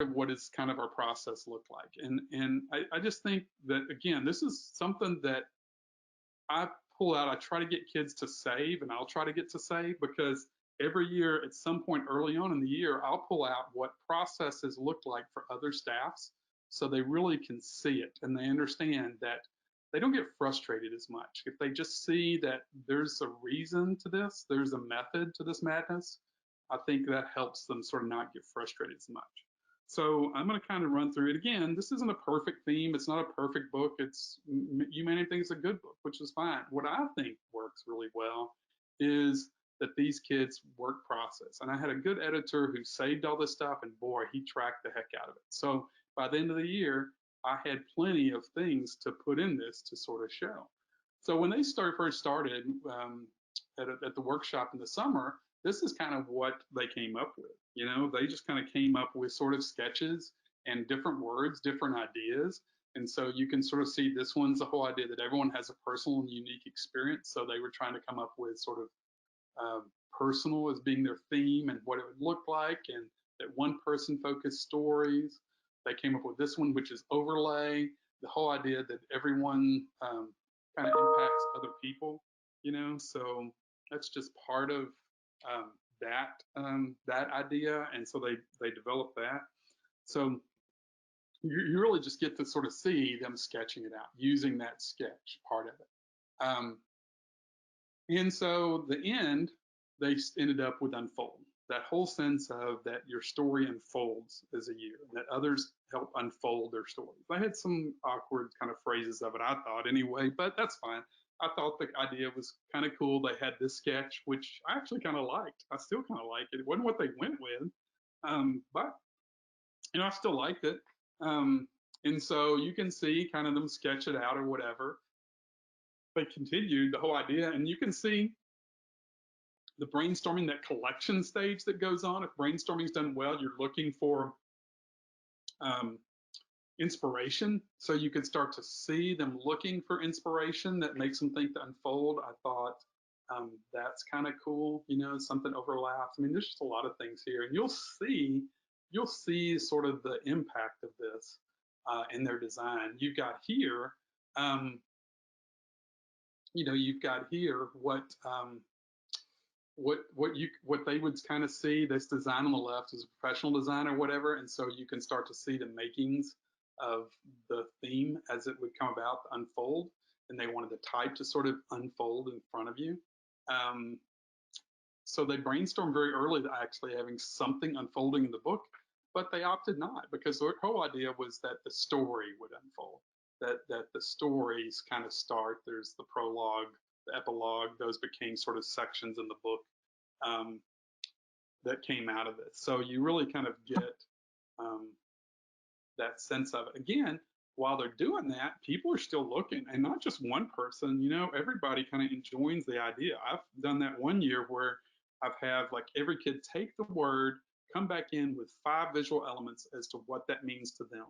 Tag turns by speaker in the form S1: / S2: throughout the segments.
S1: of what is kind of our process look like. And I just think that, again, this is something that I pull out. I try to get kids to save, and I'll try to get to save, because every year at some point early on in the year, I'll pull out what processes look like for other staffs, so they really can see it and they understand that they don't get frustrated as much. If they just see that there's a reason to this, there's a method to this madness, I think that helps them sort of not get frustrated as much. So I'm going to kind of run through it again. This isn't a perfect theme. It's not a perfect book. You may think it's a good book, which is fine. What I think works really well is that these kids work process. And I had a good editor who saved all this stuff, and boy, he tracked the heck out of it. So by the end of the year, I had plenty of things to put in this to sort of show. So when they first started at the workshop in the summer, this is kind of what they came up with. You know, they just kind of came up with sort of sketches and different words, different ideas. And so you can sort of see this one's the whole idea that everyone has a personal and unique experience. So they were trying to come up with sort of personal as being their theme and what it would look like, and that one person focused stories. They came up with this one, which is overlay, the whole idea that everyone kind of impacts other people, you know. So that's just part of that idea, and so they developed that. So you really just get to sort of see them sketching it out using that sketch part of it. And so the end, they ended up with unfold. That whole sense of that your story unfolds as a year, that others help unfold their stories. I had some awkward kind of phrases of it, I thought anyway, but that's fine. I thought the idea was kind of cool. They had this sketch, which I actually kind of liked. I still kind of like it. It wasn't what they went with, but you know, I still liked it. And so you can see kind of them sketch it out or whatever. They continued the whole idea, and you can see the brainstorming, that collection stage that goes on. If brainstorming is done well, you're looking for inspiration. So you can start to see them looking for inspiration that makes them think to unfold. I thought that's kind of cool, you know, something overlaps. I mean, there's just a lot of things here, and you'll see sort of the impact of this in their design. You've got here, you know, you've got here what they would kind of see. This design on the left is a professional design or whatever, and so you can start to see the makings of the theme as it would come about to unfold, and they wanted the type to sort of unfold in front of you. So they brainstormed very early to actually having something unfolding in the book, but they opted not, because the whole idea was that the story would unfold, that the stories kind of start. There's the prologue, the epilogue, those became sort of sections in the book that came out of it. So you really kind of get that sense of it. Again, while they're doing that, people are still looking, and not just one person, you know, everybody kind of enjoys the idea. I've done that one year where I've had like every kid take the word, come back in with 5 visual elements as to what that means to them,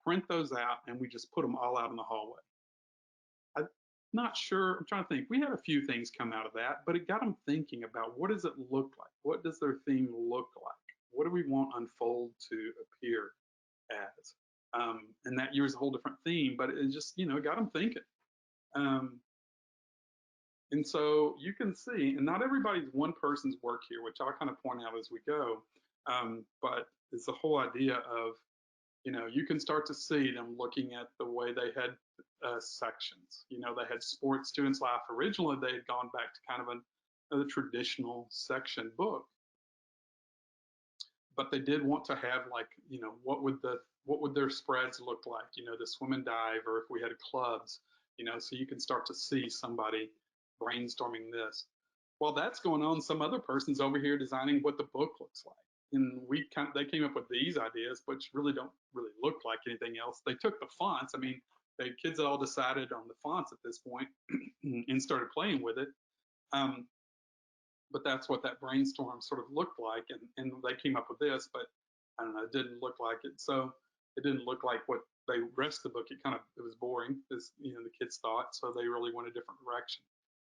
S1: print those out, and we just put them all out in the hallway. I'm not sure, I'm trying to think. We had a few things come out of that, but it got them thinking about, what does it look like? What does their theme look like? What do we want unfold to appear as? And that year is a whole different theme, but it just, you know, got them thinking. And so you can see, and not everybody's one person's work here, which I'll kind of point out as we go, but it's the whole idea of, you know, you can start to see them looking at the way they had sections. You know, they had sports students life. Originally, they had gone back to kind of a traditional section book, but they did want to have, like, you know, what would their spreads look like? You know, the swim and dive, or if we had clubs, you know, so you can start to see somebody brainstorming this. While that's going on, some other person's over here designing what the book looks like. And they came up with these ideas, which really don't really look like anything else. They took the fonts. I mean, the kids all decided on the fonts at this point and started playing with it. But that's what that brainstorm sort of looked like. And they came up with this, but I don't know, it didn't look like it. So it didn't look like what they rest of the book. It was boring, as you know, the kids thought. So they really went a different direction.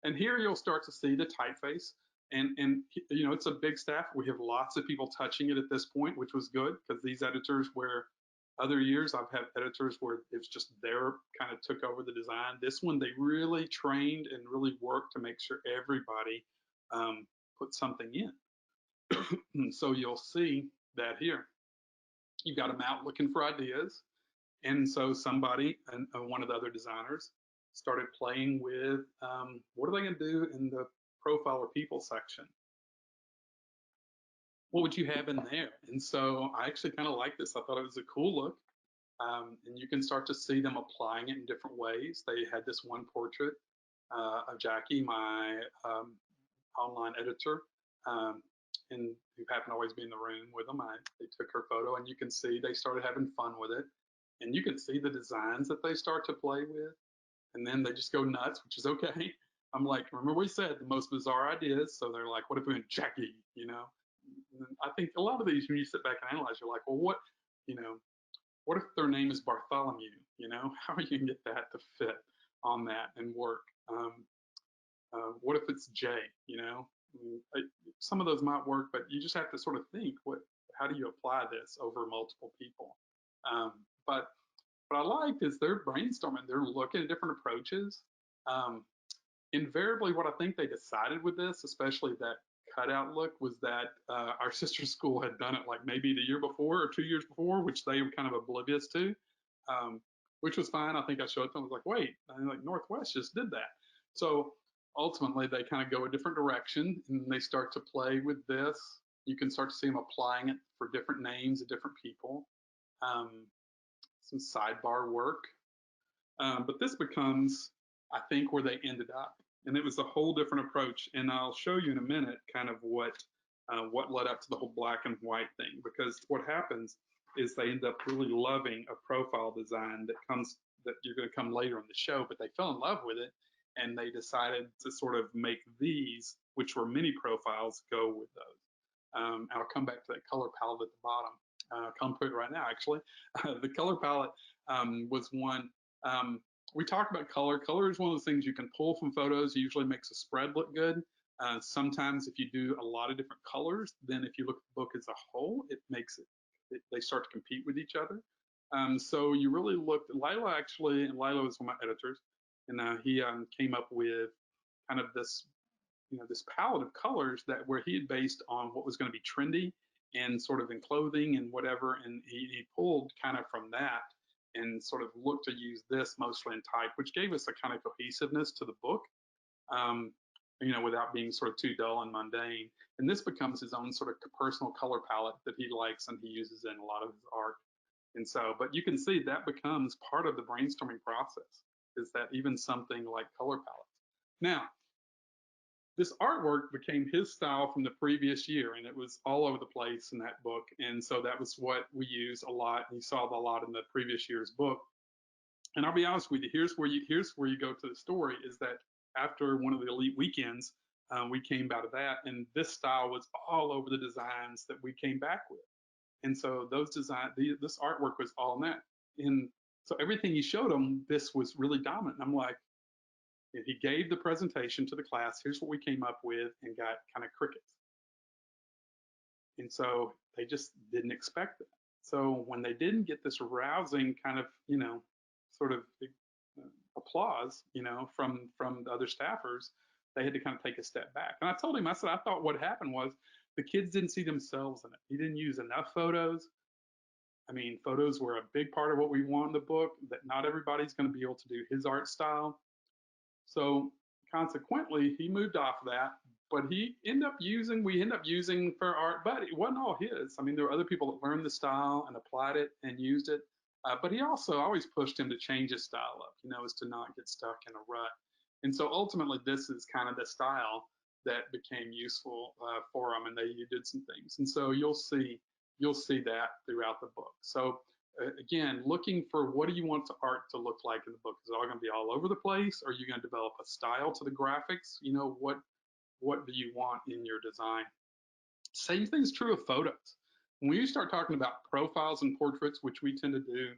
S1: And here you'll start to see the typeface. And it's a big staff. We have lots of people touching it at this point, which was good, because these editors, where other years I've had editors where it's just their kind of took over the design. This one, they really trained and really worked to make sure everybody put something in. And so you'll see that here. You've got them out looking for ideas. And so somebody, and one of the other designers, started playing with what are they going to do in the profile or people section? What would you have in there? And so I actually kind of like this. I thought it was a cool look. And you can start to see them applying it in different ways. They had this one portrait of Jackie, my online editor, um, and who happened to always be in the room with them. They took her photo, and you can see they started having fun with it. And you can see the designs that they start to play with, and then they just go nuts, which is okay. I'm like, remember we said the most bizarre ideas, so they're like, what if we went Jackie, And I think a lot of these, when you sit back and analyze, you're like, well, what if their name is Bartholomew? How are you gonna get that to fit on that and work? What if it's Jay? Some of those might work, but you just have to sort of think, how do you apply this over multiple people? But what I liked is they're brainstorming. They're looking at different approaches. Um, Invariably, what I think they decided with this, especially that cutout look, was that our sister school had done it like maybe the year before or 2 years before, which they were kind of oblivious to, which was fine. I think I showed them. I was like, wait, like Northwest just did that. So ultimately, they kind of go a different direction, and they start to play with this. You can start to see them applying it for different names of different people. Some sidebar work. But this becomes, I think, where they ended up. And it was a whole different approach. And I'll show you in a minute kind of what led up to the whole black and white thing. Because what happens is they end up really loving a profile design that you're going to come later in the show, but they fell in love with it. And they decided to sort of make these, which were mini profiles, go with those. I'll come back to that color palette at the bottom. Come put it right now, actually. The color palette was one. We talked about color. Color is one of those things you can pull from photos. It usually makes a spread look good. Sometimes if you do a lot of different colors, then if you look at the book as a whole, it makes they start to compete with each other. So you really looked, Lila actually, and Lila was one of my editors, and he came up with kind of this this palette of colors that where he had based on what was going to be trendy and sort of in clothing and whatever, and he pulled kind of from that and sort of looked to use this mostly in type, which gave us a kind of cohesiveness to the book, without being sort of too dull and mundane. And this becomes his own sort of personal color palette that he likes and he uses in a lot of his art. And so, but you can see that becomes part of the brainstorming process, is that even something like color palettes. Now, this artwork became his style from the previous year, and it was all over the place in that book. And so that was what we used a lot. You saw a lot in the previous year's book. And I'll be honest with you, here's where you go to the story, is that after one of the elite weekends, we came out of that, and this style was all over the designs that we came back with. And so this artwork was all in that. And so everything he showed them, this was really dominant. And I'm like, he gave the presentation to the class, here's what we came up with, and got kind of crickets. And so they just didn't expect that. So when they didn't get this rousing kind of, sort of applause, from the other staffers, they had to kind of take a step back. And I told him, I said, I thought what happened was the kids didn't see themselves in it. He didn't use enough photos. I mean, photos were a big part of what we want in the book, that not everybody's going to be able to do his art style. So consequently, he moved off of that, but we end up using for art, but it wasn't all his. I mean, there were other people that learned the style and applied it and used it. But he also always pushed him to change his style up, as to not get stuck in a rut. And so ultimately, this is kind of the style that became useful for him, and they did some things. And so you'll see that throughout the book. So again, looking for what do you want the art to look like in the book? Is it all going to be all over the place? Or are you going to develop a style to the graphics? What do you want in your design? Same thing is true of photos. When you start talking about profiles and portraits, which we tend to do,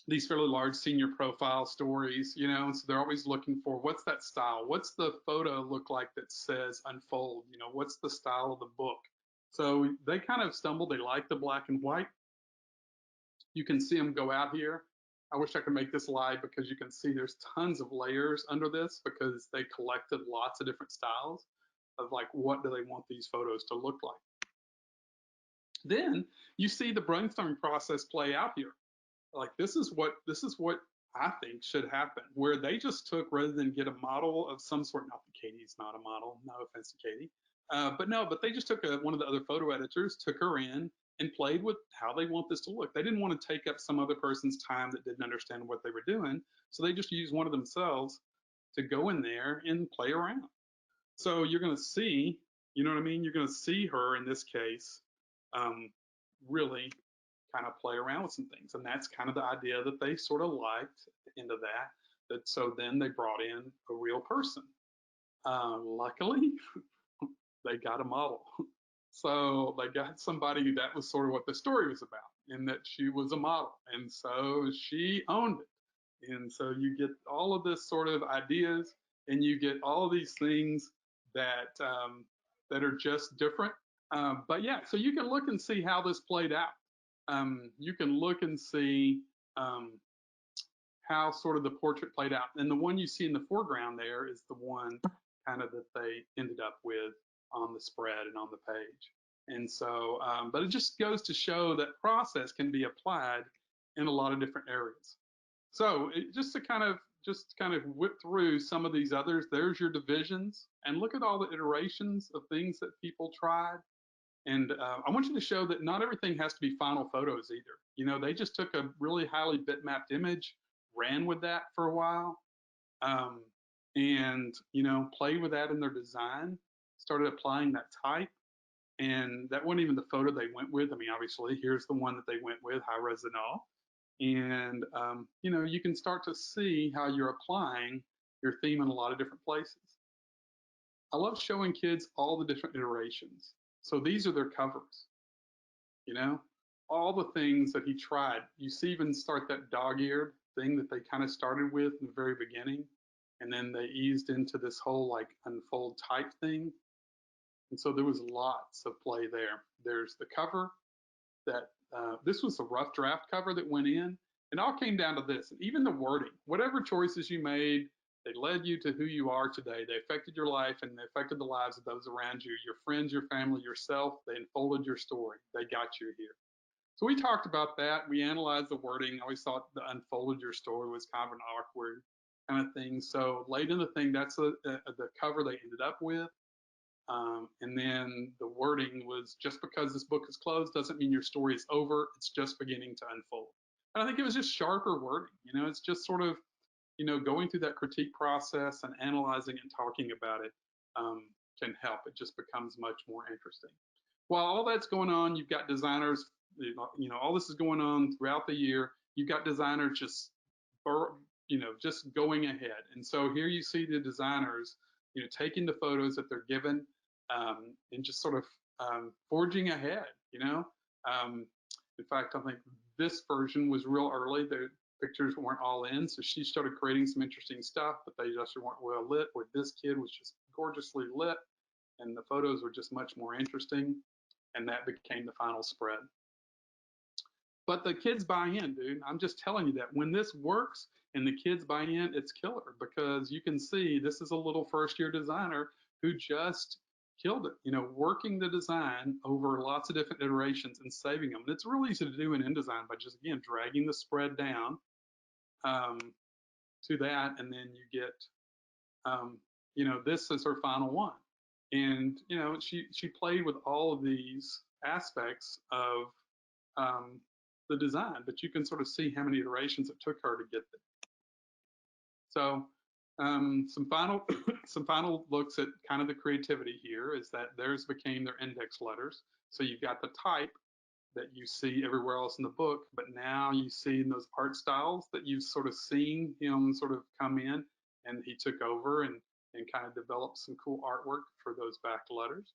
S1: these fairly large senior profile stories, you know, and so they're always looking for what's that style? What's the photo look like that says unfold? You know, what's the style of the book? So they kind of stumbled. They like the black and white. You can see them go out here. I wish I could make this live because you can see there's tons of layers under this because they collected lots of different styles of like what do they want these photos to look like. Then you see the brainstorming process play out here. Like this is what I think should happen, where they just took rather than get a model of some sort. Not that Katie's not a model, no offense to Katie, but they just took one of the other photo editors, took her in, and played with how they want this to look. They didn't want to take up some other person's time that didn't understand what they were doing, so they just used one of themselves to go in there and play around. So you're going to see, you know what I mean? You're going to see her in this case, um, really kind of play around with some things. And that's kind of the idea that they sort of liked at the end of that. So then they brought in a real person. Luckily, they got a model. So they got somebody that was sort of what the story was about, in that she was a model. And so she owned it. And so you get all of this sort of ideas, and you get all of these things that are just different. But yeah, so you can look and see how this played out. You can look and see um, how sort of the portrait played out. And the one you see in the foreground there is the one kind of that they ended up with on the spread and on the page. And so, but it just goes to show that process can be applied in a lot of different areas. So just to kind of whip through some of these others, there's your divisions, and look at all the iterations of things that people tried. And I want you to show that not everything has to be final photos either. You know, they just took a really highly bitmapped image, ran with that for a while, um, and, you know, played with that in their design, started applying that type. And that wasn't even the photo they went with. I mean, obviously, here's the one that they went with, high res and all. And, you know, you can start to see how you're applying your theme in a lot of different places. I love showing kids all the different iterations. So these are their covers, you know, all the things that he tried. You see, even start that dog-eared thing that they kind of started with in the very beginning, and then they eased into this whole like unfold type thing. And so there was lots of play there. There's the cover that this was a rough draft cover that went in. It all came down to this, and even the wording, whatever choices you made, they led you to who you are today. They affected your life and they affected the lives of those around you, your friends, your family, yourself. They unfolded your story. They got you here. So we talked about that. We analyzed the wording. I always thought the unfolded your story was kind of an awkward kind of thing. So late in the thing, that's the cover they ended up with. And then the wording was, just because this book is closed doesn't mean your story is over. It's just beginning to unfold. And I think it was just sharper wording. You know, it's just sort of, you know, going through that critique process and analyzing and talking about it can help. It just becomes much more interesting. While all that's going on, you've got designers, you know, all this is going on throughout the year. You've got designers just, you know, just going ahead. And so here you see the designers, you know, taking the photos that they're given and just sort of forging ahead, you know. In fact, I think this version was real early. The pictures weren't all in, so she started creating some interesting stuff, but they just weren't well lit. Where this kid was just gorgeously lit, and the photos were just much more interesting, and that became the final spread. But the kids buy in, dude. I'm just telling you that when this works and the kids buy in, it's killer, because you can see this is a little first-year designer who just killed it, you know, working the design over lots of different iterations and saving them. And it's really easy to do in InDesign by just, again, dragging the spread down to that, and then you get, you know, this is her final one. And, you know, she played with all of these aspects of the design, but you can sort of see how many iterations it took her to get there. So some final some final looks at kind of the creativity here is that theirs became their index letters. So you've got the type that you see everywhere else in the book, but now you see in those art styles that you've sort of seen him sort of come in, and he took over and kind of developed some cool artwork for those back letters.